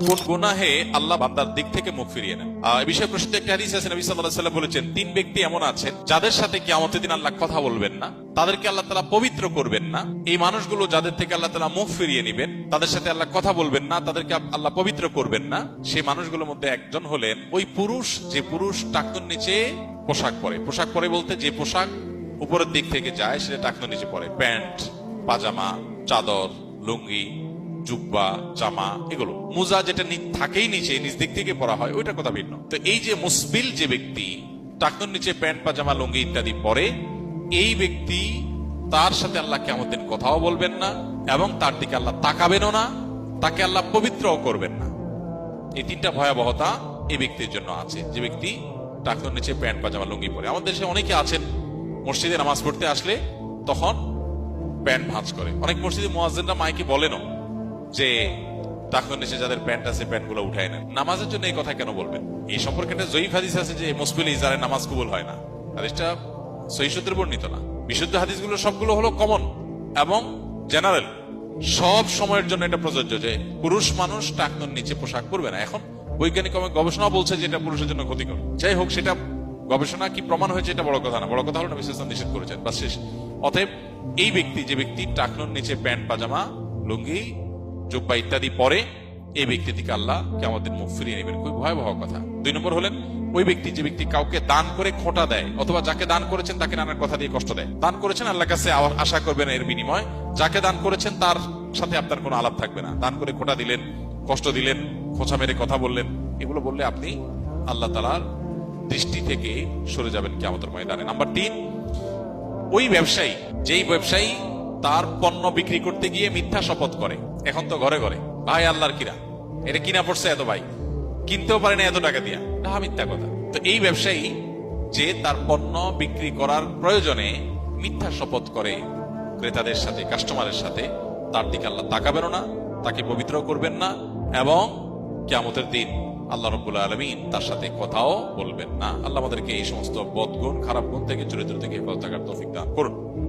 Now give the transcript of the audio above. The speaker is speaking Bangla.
কোন গুনাহে আল্লাহ বান্দার দিক থেকে মুখ ফিরিয়ে নেন। এই বিষয়ে প্রসিদ্ধ একটা হাদিস আছে, নবী সাল্লাল্লাহু আলাইহি ওয়াসাল্লাম বলেছেন, তিন ব্যক্তি এমন আছেন যাদের সাথে কিয়ামতের দিন আল্লাহ কথা বলবেন না, তাদেরকে আল্লাহ তাআলা পবিত্র করবেন না। এই মানুষগুলো যাদের থেকে আল্লাহ তাআলা মুখ ফিরিয়ে নেবেন, তাদের সাথে আল্লাহ কথা বলবেন না, তাদেরকে আল্লাহ পবিত্র করবেন না। সেই মানুষগুলোর মধ্যে একজন হলেন ওই পুরুষ, যে পুরুষ টাকনুর নিচে পোশাক পরে। পোশাক পরে বলতে যে পোশাক উপরের দিক থেকে যায় সেটা টাকনুর নিচে পরে, প্যান্ট, পাজামা, চাদর, লুঙ্গি, জুব্বা, জামা, এগুলো। মোজা যেটা থাকেই নিচে, নিচ দিক থেকে পরা হয়, ওইটা কথা ভিন্ন। তো এই যে মুসবিল যে ব্যক্তি টাকনুর নিচে প্যান্ট, পাজামা, লুঙ্গি ইত্যাদি পরে, এই ব্যক্তি তার সাথে আল্লাহ কিয়ামতের দিন কথাও বলবেন না এবং তার দিকে আল্লাহ তাকাবেনও না, তাকে আল্লাহ পবিত্রও করবেন না। এই তিনটা ভয়াবহতা এই ব্যক্তির জন্য আছে, যে ব্যক্তি টাকনুর নিচে প্যান্ট, পাজামা, লুঙ্গি পরে। আমাদের দেশে অনেকে আছেন মসজিদে নামাজ পড়তে আসলে তখন প্যান্ট ভাঁজ করে। অনেক মসজিদে মুয়াজ্জিনরা মাইকে বলেনও যে টাকনুর নিচে যাদের প্যান্ট আছে প্যান্ট গুলো উঠায় নেন। নামাজের জন্য এই কথা কেন বলবেন? এই সম্পর্কে একটা জয়ীফ হাদিস আছে যে মুসবিল ইজারের নামাজ কবুল হয় না। হাদিসটা সহিহ সূত্রে বর্ণিত না। বিশুদ্ধ হাদিসগুলো সবগুলো হলো কমন এবং জেনারেল, সব সময়ের জন্য এটা প্রযোজ্য যে পুরুষ মানুষ টাকনুর নিচে পোশাক পরবে না। এখন বৈজ্ঞানিক গবেষণা বলছে যে এটা পুরুষের জন্য ক্ষতিকর। যাই হোক, সেটা গবেষণা কি প্রমাণ হয়েছে এটা বড় কথা না, বড় কথা হলো নবী সাল্লাল্লাহু আলাইহি ওয়াসাল্লাম নিষেধ করেছেন, বাস শেষ। অতএব এই ব্যক্তি, যে ব্যক্তি টাকনুর নিচে প্যান্ট, পাজামা, লুঙ্গি, জুব্বা ইত্যাদি পরে, এই ব্যক্তি থেকে আল্লাহ কিয়ামতের দিন মুখ ফিরিয়ে নেবেন। খুব ভয়াবহ কথা। দুই নম্বর হলেন ওই ব্যক্তি, যে ব্যক্তি কাউকে দান করে খোঁটা দেয়, অথবা যাকে দান করেছেন তাকে নানান কথা দিয়ে কষ্ট দেয়। দান করেছেন, আল্লাহর কাছে আশা করবেন এর বিনিময়। যাকে দান করেছেন তার সাথে আপনার কোনো আলাপ থাকবে না। দান করে খোঁটা দিলেন, কষ্ট দিলেন, খোঁচা মেরে কথা বললেন, এগুলো বললে আপনি আল্লাহ তাআলার দৃষ্টি থেকে সরে যাবেন কিয়ামতের ময়দানে। নাম্বার 3, ওই ব্যবসায়ী, যেই ব্যবসায়ী তার পণ্য বিক্রি করতে গিয়ে মিথ্যা শপথ করে। এখন তো ঘরে ঘরে ভাই আল্লাহর কিনা, এটা কিনা পড়ছে এত, ভাই কিনতেও পারে না এত টাকা দিয়া, মিথ্যা কথা। তো এই ব্যবসায়ী যে তার পণ্য বিক্রি করার প্রয়োজনে মিথ্যা শপথ করে ক্রেতাদের সাথে, কাস্টমারের সাথে, তার দিকে আল্লাহ তাকাবেন না, তাকে পবিত্র করবেন না এবং কিয়ামতের দিন আল্লাহ রাব্বুল আলামিন তার সাথে কথাও বলবেন না। আল্লাহ আমাদেরকে এই সমস্ত বদগুণ, খারাপ গুণ থেকে, চরিত্র থেকে হেফাজত থাকার তৌফিক দান করুন।